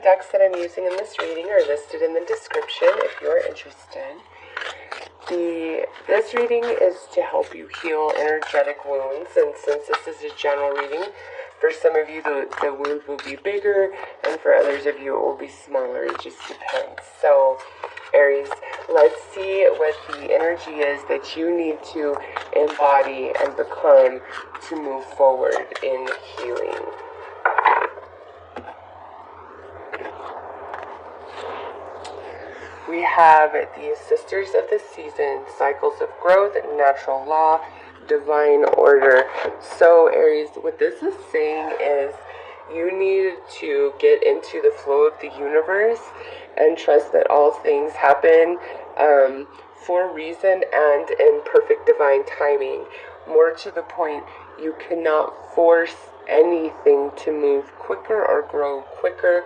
decks that I'm using in this reading are listed in the description if you're interested. This reading is to help you heal energetic wounds, and since this is a general reading, for some of you the wound will be bigger, and for others of you it will be smaller. It just depends. So, Aries, let's see what the energy is that you need to embody and become to move forward in healing. We have the Sisters of the Season, Cycles of Growth, Natural Law, Divine Order. So, Aries, what this is saying is you need to get into the flow of the universe and trust that all things happen for a reason and in perfect divine timing. More to the point, you cannot force anything to move quicker or grow quicker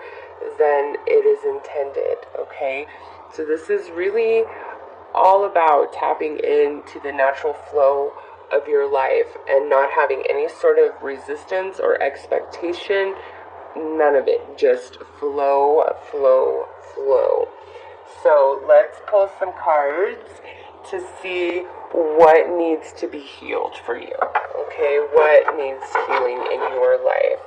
than it is intended, okay? So this is really all about tapping into the natural flow of your life and not having any sort of resistance or expectation. None of it. Just flow, flow, flow. So let's pull some cards to see what needs to be healed for you. Okay, what needs healing in your life?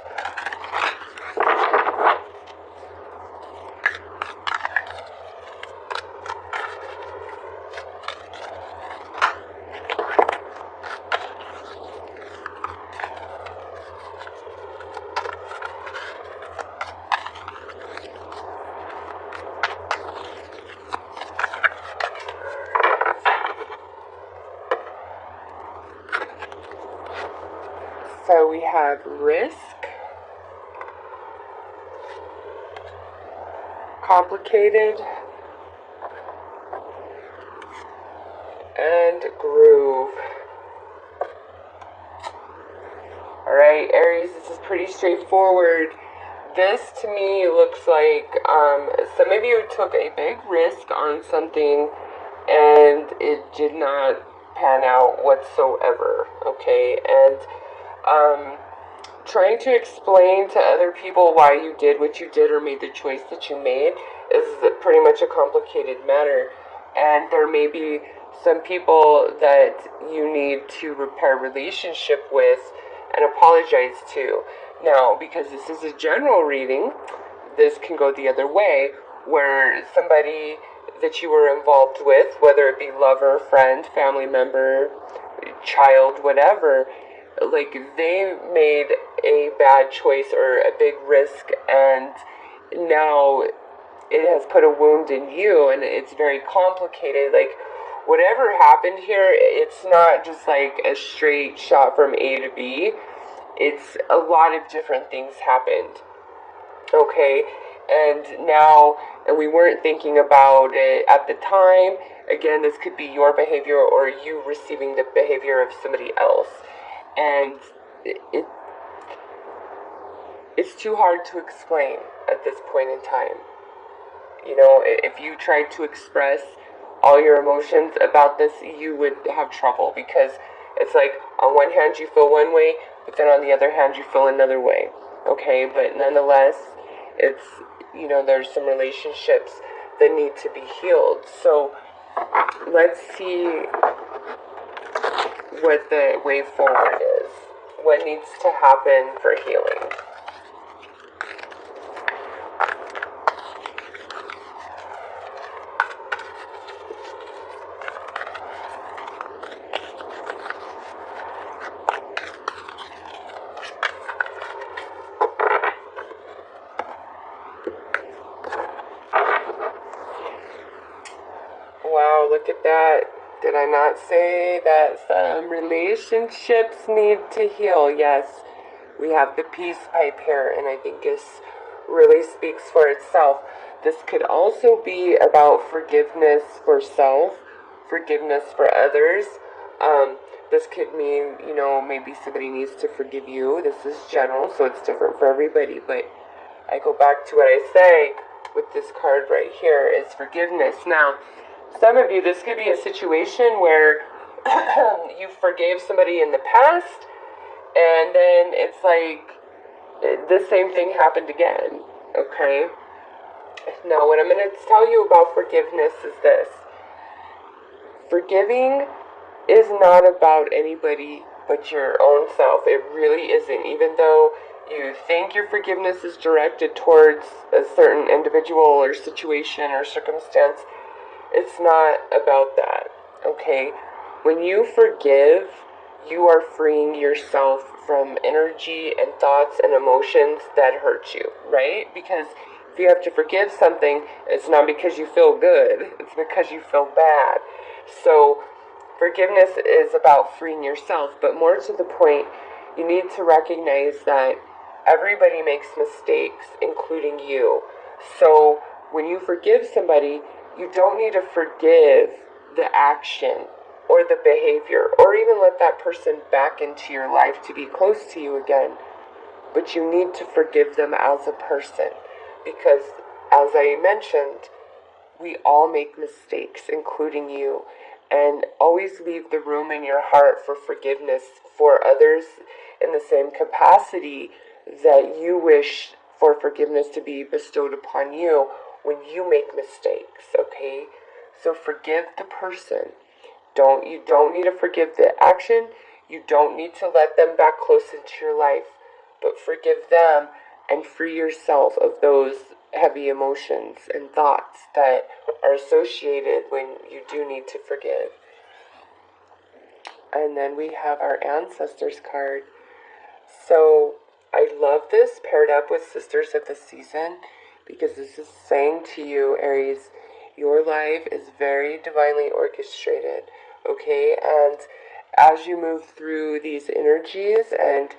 So we have risk, complicated, and groove. Alright, Aries, this is pretty straightforward. This to me looks like some of you took a big risk on something and it did not pan out whatsoever, okay? And trying to explain to other people why you did what you did or made the choice that you made is pretty much a complicated matter. And there may be some people that you need to repair relationship with and apologize to. Now, because this is a general reading, this can go the other way, where somebody that you were involved with, whether it be lover, friend, family member, child, whatever, like they made a bad choice or a big risk, and now it has put a wound in you, and it's very complicated. Like, whatever happened here, it's not just like a straight shot from A to B. It's a lot of different things happened, okay? And now, and we weren't thinking about it at the time. Again, this could be your behavior or you receiving the behavior of somebody else. And it's too hard to explain at this point in time. You know, if you tried to express all your emotions about this, you would have trouble, because it's like on one hand you feel one way, but then on the other hand you feel another way. Okay, but nonetheless, it's, you know, there's some relationships that need to be healed. So let's see what the way forward is. What needs to happen for healing? Wow, look at that. Did I not say that some relationships need to heal? Yes, we have the peace pipe here, and I think this really speaks for itself. This could also be about forgiveness for self, forgiveness for others. This could mean, you know, maybe somebody needs to forgive you. This is general, so it's different for everybody, but I go back to what I say with this card right here is forgiveness. Now, some of you, this could be a situation where you forgave somebody in the past, and then it's like the same thing happened again, okay? Now, what I'm going to tell you about forgiveness is this. Forgiving is not about anybody but your own self. It really isn't. Even though you think your forgiveness is directed towards a certain individual or situation or circumstance, it's not about that, okay? When you forgive, you are freeing yourself from energy and thoughts and emotions that hurt you, right? Because if you have to forgive something, it's not because you feel good, it's because you feel bad. So forgiveness is about freeing yourself, but more to the point, you need to recognize that everybody makes mistakes, including you. So when you forgive somebody, you don't need to forgive the action or the behavior or even let that person back into your life to be close to you again. But you need to forgive them as a person because, as I mentioned, we all make mistakes, including you. And always leave the room in your heart for forgiveness for others in the same capacity that you wish for forgiveness to be bestowed upon you when you make mistakes, okay? So forgive the person. You don't need to forgive the action. You don't need to let them back close into your life. But forgive them and free yourself of those heavy emotions and thoughts that are associated when you do need to forgive. And then we have our ancestors card. So I love this paired up with Sisters of the Season because this is saying to you, Aries, your life is very divinely orchestrated, okay? And as you move through these energies and,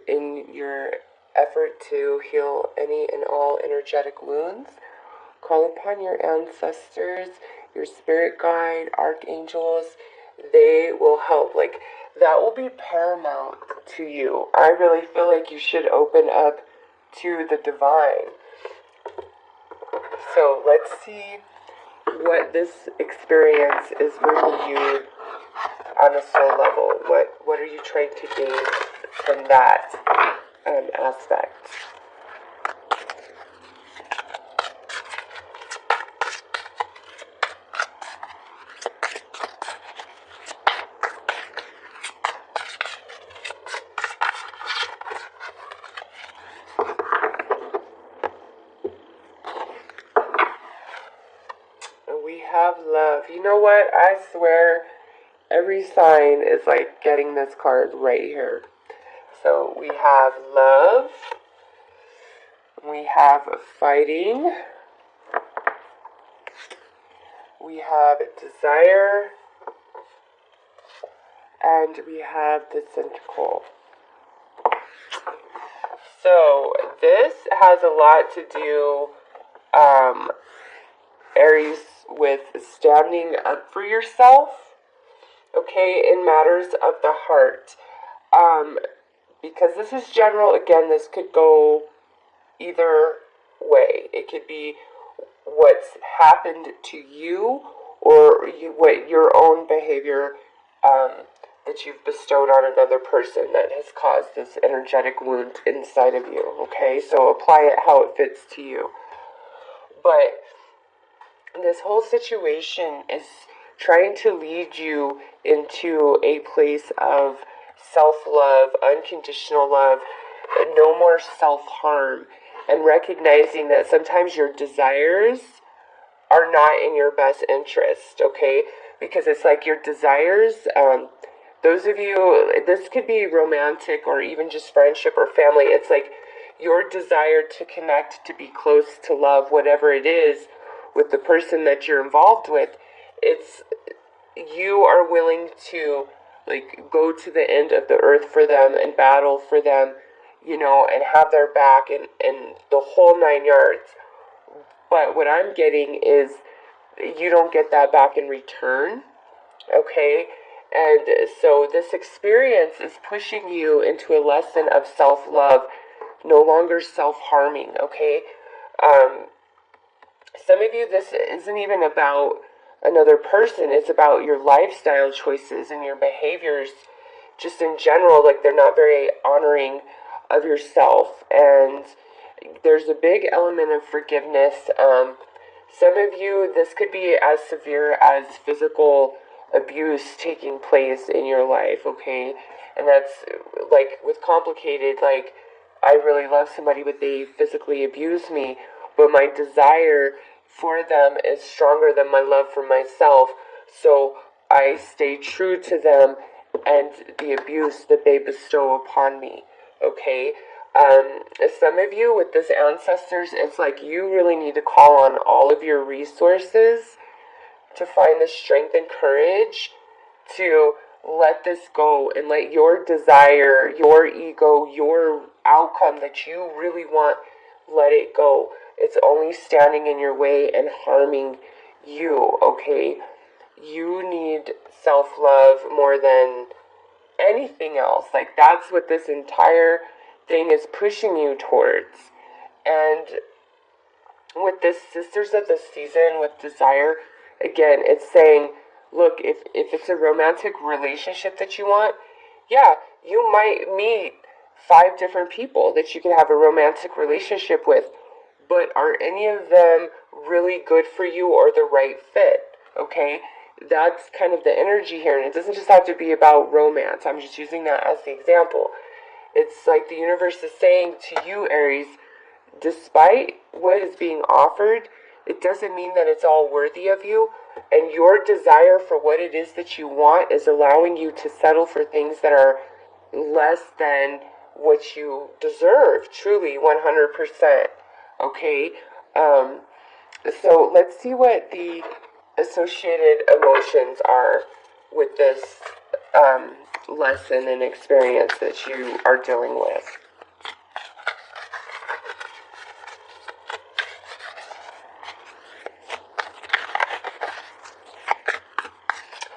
in your effort to heal any and all energetic wounds, call upon your ancestors, your spirit guide, archangels. They will help. Like, that will be paramount to you. I really feel like you should open up to the divine. So let's see what this experience is bringing you on a soul level. What are you trying to gain from that aspect? We have love. You know what? I swear every sign is like getting this card right here. So we have love. We have fighting. We have desire. And we have the Centaur. So this has a lot to do, Aries, with standing up for yourself, okay, in matters of the heart. Because this is general, again, this could go either way. It could be what's happened to you or what your own behavior that you've bestowed on another person that has caused this energetic wound inside of you, okay? So apply it how it fits to you. But this whole situation is trying to lead you into a place of self-love, unconditional love, no more self-harm, and recognizing that sometimes your desires are not in your best interest, okay? Because it's like your desires, those of you, this could be romantic or even just friendship or family. It's like your desire to connect, to be close, to love, whatever it is, with the person that you're involved with, it's, you are willing to, like, go to the end of the earth for them and battle for them, and have their back and the whole 9 yards. But what I'm getting is you don't get that back in return, okay? And so this experience is pushing you into a lesson of self-love, no longer self-harming, okay? Some of you, this isn't even about another person. It's about your lifestyle choices and your behaviors just in general. Like, they're not very honoring of yourself. And there's a big element of forgiveness. Some of you, this could be as severe as physical abuse taking place in your life, okay? And that's like with complicated, like I really love somebody, but they physically abuse me, but my desire for them is stronger than my love for myself, so I stay true to them and the abuse that they bestow upon me, okay? Some of you with this ancestors, it's like you really need to call on all of your resources to find the strength and courage to let this go and let your desire, your ego, your outcome that you really want, let it go. It's only standing in your way and harming you, okay? You need self-love more than anything else. Like, that's what this entire thing is pushing you towards. And with this Sisters of the Season, with desire, again, it's saying, look, if it's a romantic relationship that you want, yeah, you might meet 5 different people that you can have a romantic relationship with, but are any of them really good for you or the right fit, okay? That's kind of the energy here, and it doesn't just have to be about romance. I'm just using that as the example. It's like the universe is saying to you, Aries, despite what is being offered, it doesn't mean that it's all worthy of you, and your desire for what it is that you want is allowing you to settle for things that are less than what you deserve, truly, 100%, okay? So let's see what the associated emotions are with this lesson and experience that you are dealing with.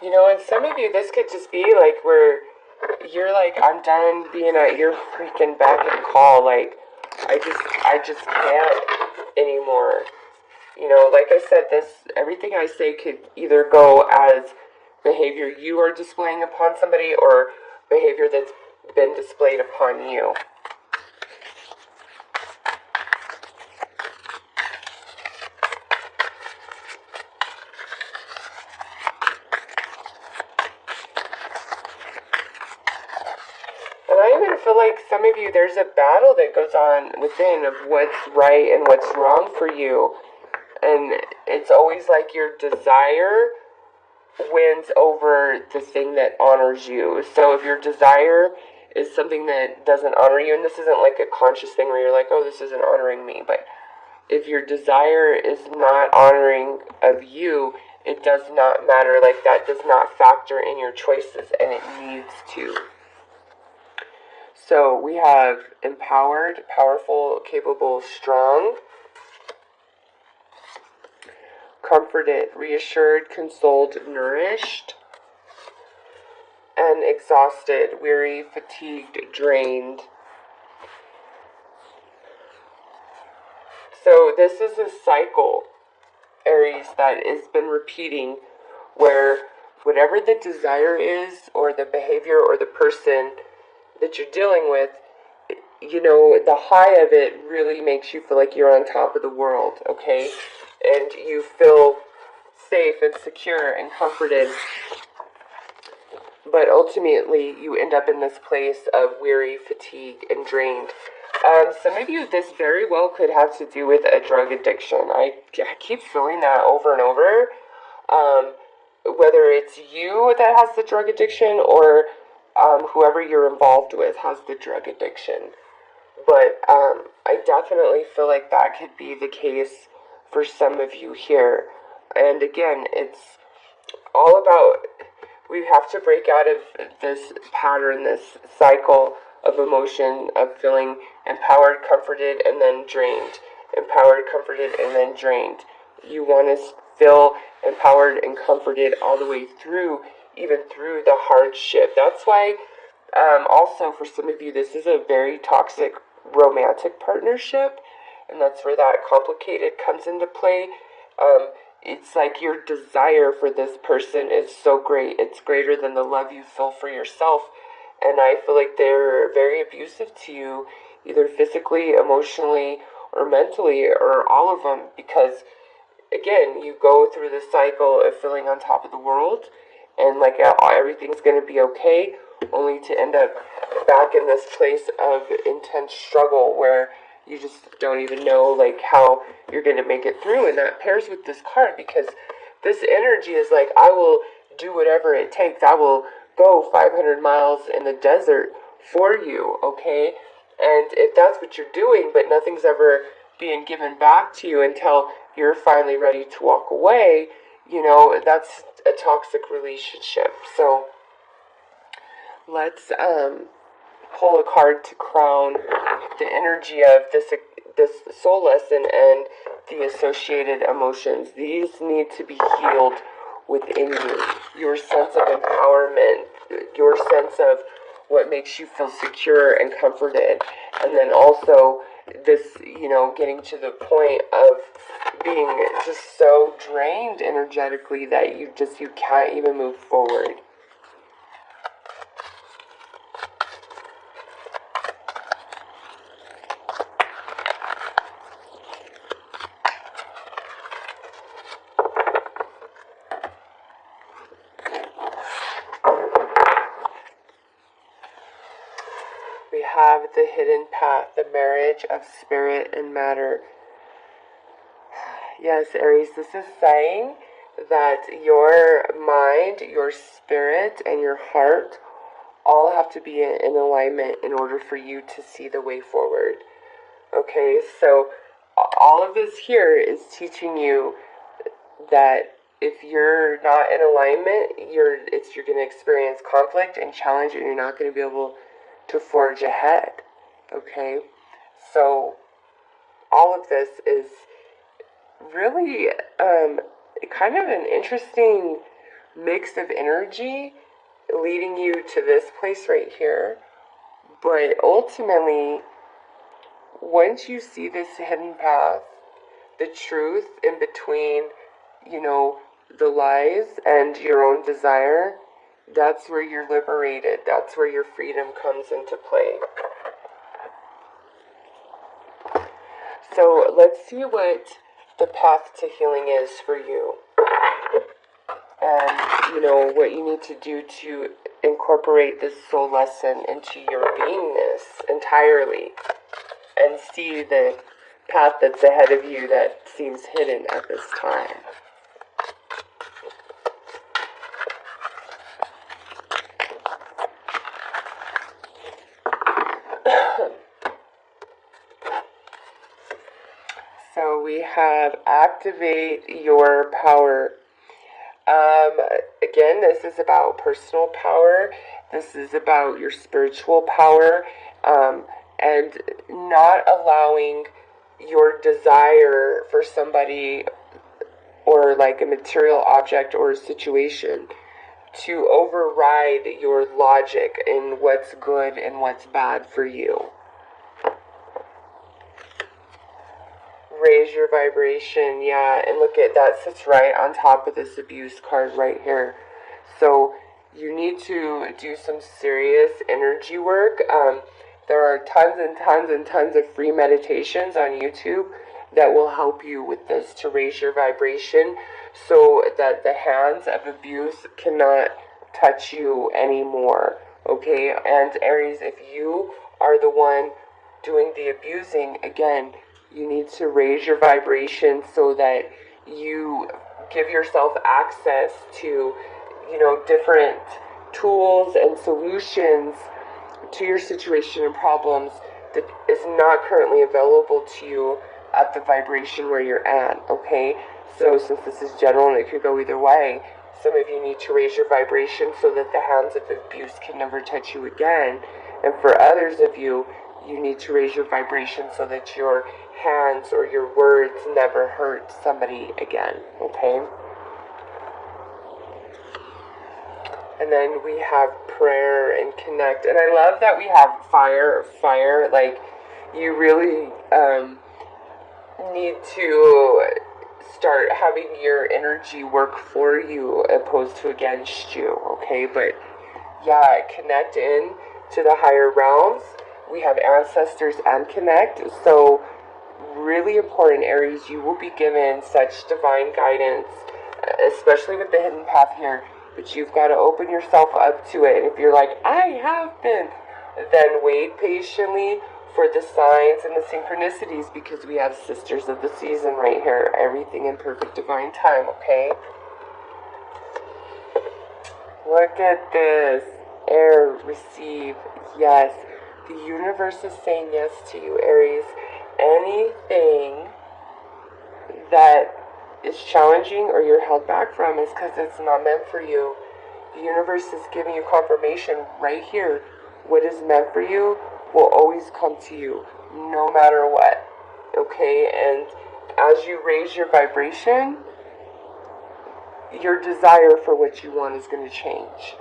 You know, and some of you, this could just be like where you're like, I'm done being at your freaking beck and call. Like, I just can't anymore. You know, like I said, everything I say could either go as behavior you are displaying upon somebody or behavior that's been displayed upon you. And I even feel like some of you, there's a battle that goes on within of what's right and what's wrong for you. And it's always like your desire wins over the thing that honors you. So if your desire is something that doesn't honor you, and this isn't like a conscious thing where you're like, oh, this isn't honoring me, but if your desire is not honoring of you, it does not matter. Like, that does not factor in your choices, and it needs to. So we have empowered, powerful, capable, strong, comforted, reassured, consoled, nourished, and exhausted, weary, fatigued, drained. So this is a cycle, Aries, that has been repeating where whatever the desire is or the behavior or the person that you're dealing with, you know, the high of it really makes you feel like you're on top of the world, okay? And you feel safe and secure and comforted. But ultimately, you end up in this place of weary, fatigued, and drained. Some of you, this very well could have to do with a drug addiction. I keep feeling that over and over. Whether it's you that has the drug addiction or whoever you're involved with has the drug addiction. But I definitely feel like that could be the case for some of you here. And again, it's all about, we have to break out of this pattern, this cycle of emotion, of feeling empowered, comforted, and then drained. Empowered, comforted, and then drained. You want to feel empowered and comforted all the way through, even through the hardship. That's why, also for some of you, this is a very toxic romantic partnership, and that's where that complicated comes into play. It's like your desire for this person is so great. It's greater than the love you feel for yourself. And I feel like they're very abusive to you, either physically, emotionally, or mentally, or all of them, because again, you go through the cycle of feeling on top of the world and like everything's going to be okay, only to end up back in this place of intense struggle where you just don't even know like how you're going to make it through. And that pairs with this card, because this energy is like, I will do whatever it takes. I will go 500 miles in the desert for you, okay? And if that's what you're doing, but nothing's ever being given back to you until you're finally ready to walk away, that's a toxic relationship. So let's pull a card to crown the energy of this soul lesson and the associated emotions. These need to be healed within you. Your sense of empowerment, your sense of what makes you feel secure and comforted, and then also this, getting to the point of being just so drained energetically that you can't even move forward. We have the hidden path, the marriage of spirit and matter. Yes, Aries, this is saying that your mind, your spirit, and your heart all have to be in alignment in order for you to see the way forward. Okay, so all of this here is teaching you that if you're not in alignment, you're going to experience conflict and challenge, and you're not going to be able to forge ahead. Okay, so all of this is really kind of an interesting mix of energy leading you to this place right here. But ultimately, once you see this hidden path, the truth in between, the lies and your own desire, that's where you're liberated. That's where your freedom comes into play. So let's see what the path to healing is for you. And, what you need to do to incorporate this soul lesson into your beingness entirely. And see the path that's ahead of you that seems hidden at this time. So we have activate your power. Again, this is about personal power. This is about your spiritual power, and not allowing your desire for somebody or like a material object or a situation to override your logic in what's good and what's bad for you. Raise your vibration, yeah, and look at that sits right on top of this abuse card right here. So you need to do some serious energy work. There are tons and tons and tons of free meditations on YouTube that will help you with this to raise your vibration so that the hands of abuse cannot touch you anymore. Okay, and Aries, if you are the one doing the abusing, again, you need to raise your vibration so that you give yourself access to, different tools and solutions to your situation and problems that is not currently available to you at the vibration where you're at, okay? So since this is general and it could go either way, some of you need to raise your vibration so that the hands of abuse can never touch you again. And for others of you, you need to raise your vibration so that your hands or your words never hurt somebody again, okay? And then we have prayer and connect. And I love that we have fire. Like, you really need to start having your energy work for you opposed to against you, okay? But yeah, connect in to the higher realms. We have ancestors and connect. So really important, Aries. You will be given such divine guidance, especially with the hidden path here. But you've got to open yourself up to it. And if you're like, I have been, then wait patiently for the signs and the synchronicities, because we have sisters of the season right here. Everything in perfect divine time, okay? Look at this. Air, receive, yes. The universe is saying yes to you, Aries. Anything that is challenging or you're held back from is because it's not meant for you. The universe is giving you confirmation right here. What is meant for you will always come to you, no matter what. Okay? And as you raise your vibration, your desire for what you want is going to change.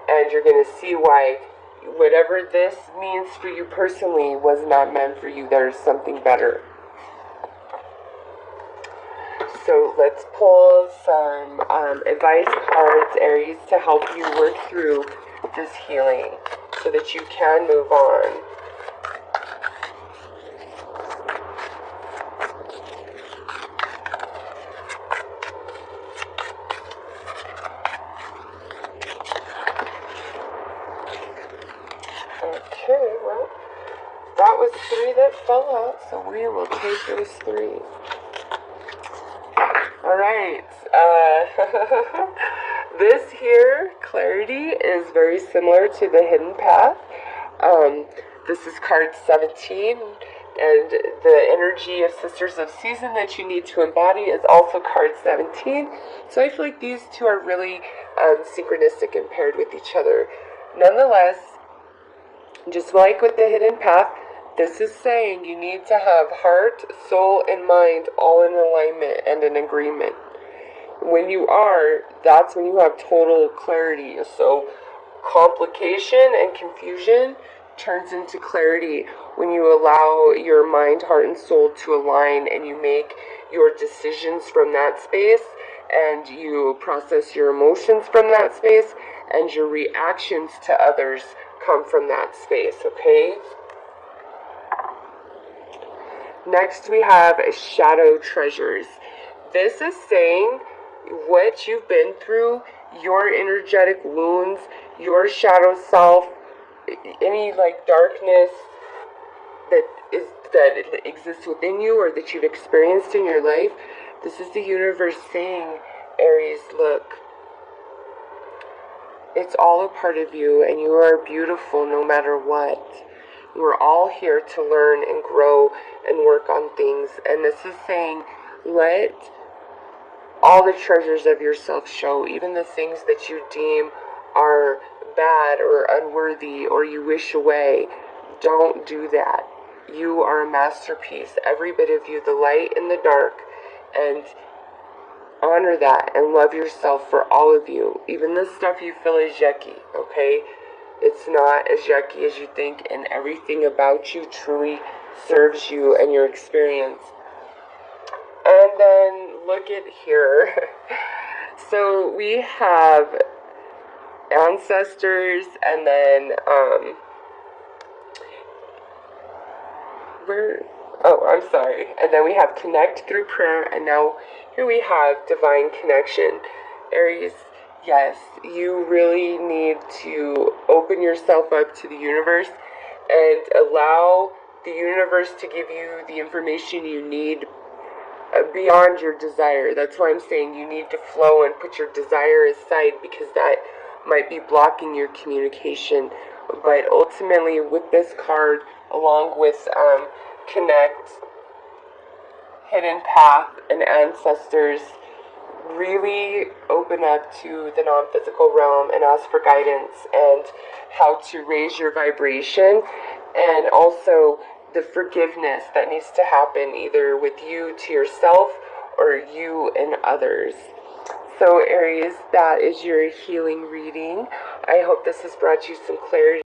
And you're going to see why whatever this means for you personally was not meant for you. There's something better. So let's pull some advice cards, Aries, to help you work through this healing so that you can move on. Okay, well, that was 3 that fell out, so we will take those 3. Alright, this here, clarity, is very similar to the hidden path. This is card 17, and the energy of Sisters of Season that you need to embody is also card 17. So I feel like these two are really synchronistic and paired with each other. Nonetheless, just like with the hidden path, this is saying you need to have heart, soul, and mind all in alignment and in agreement. When you are, that's when you have total clarity. So complication and confusion turns into clarity when you allow your mind, heart, and soul to align, and you make your decisions from that space, and you process your emotions from that space, and your reactions to others come from that space, okay? Next, we have shadow treasures. This is saying what you've been through, your energetic wounds, your shadow self, any like darkness that exists within you or that you've experienced in your life. This is the universe saying, Aries, look, it's all a part of you, and you are beautiful no matter what. We're all here to learn and grow and work on things. And this is saying, let all the treasures of yourself show, even the things that you deem are bad or unworthy or you wish away. Don't do that. You are a masterpiece, every bit of you, the light and the dark. And honor that and love yourself for all of you. Even the stuff you feel is yucky, okay? It's not as yucky as you think, and everything about you truly serves you and your experience. And then look at here. So we have ancestors, and then I'm sorry. And then we have connect through prayer, and now here we have divine connection. Aries, yes, you really need to open yourself up to the universe and allow the universe to give you the information you need beyond your desire. That's why I'm saying you need to flow and put your desire aside, because that might be blocking your communication. But ultimately, with this card, along with connect, hidden path, and ancestors, really open up to the non-physical realm and ask for guidance and how to raise your vibration, and also the forgiveness that needs to happen either with you to yourself or you and others. So Aries, that is your healing reading. I hope this has brought you some clarity.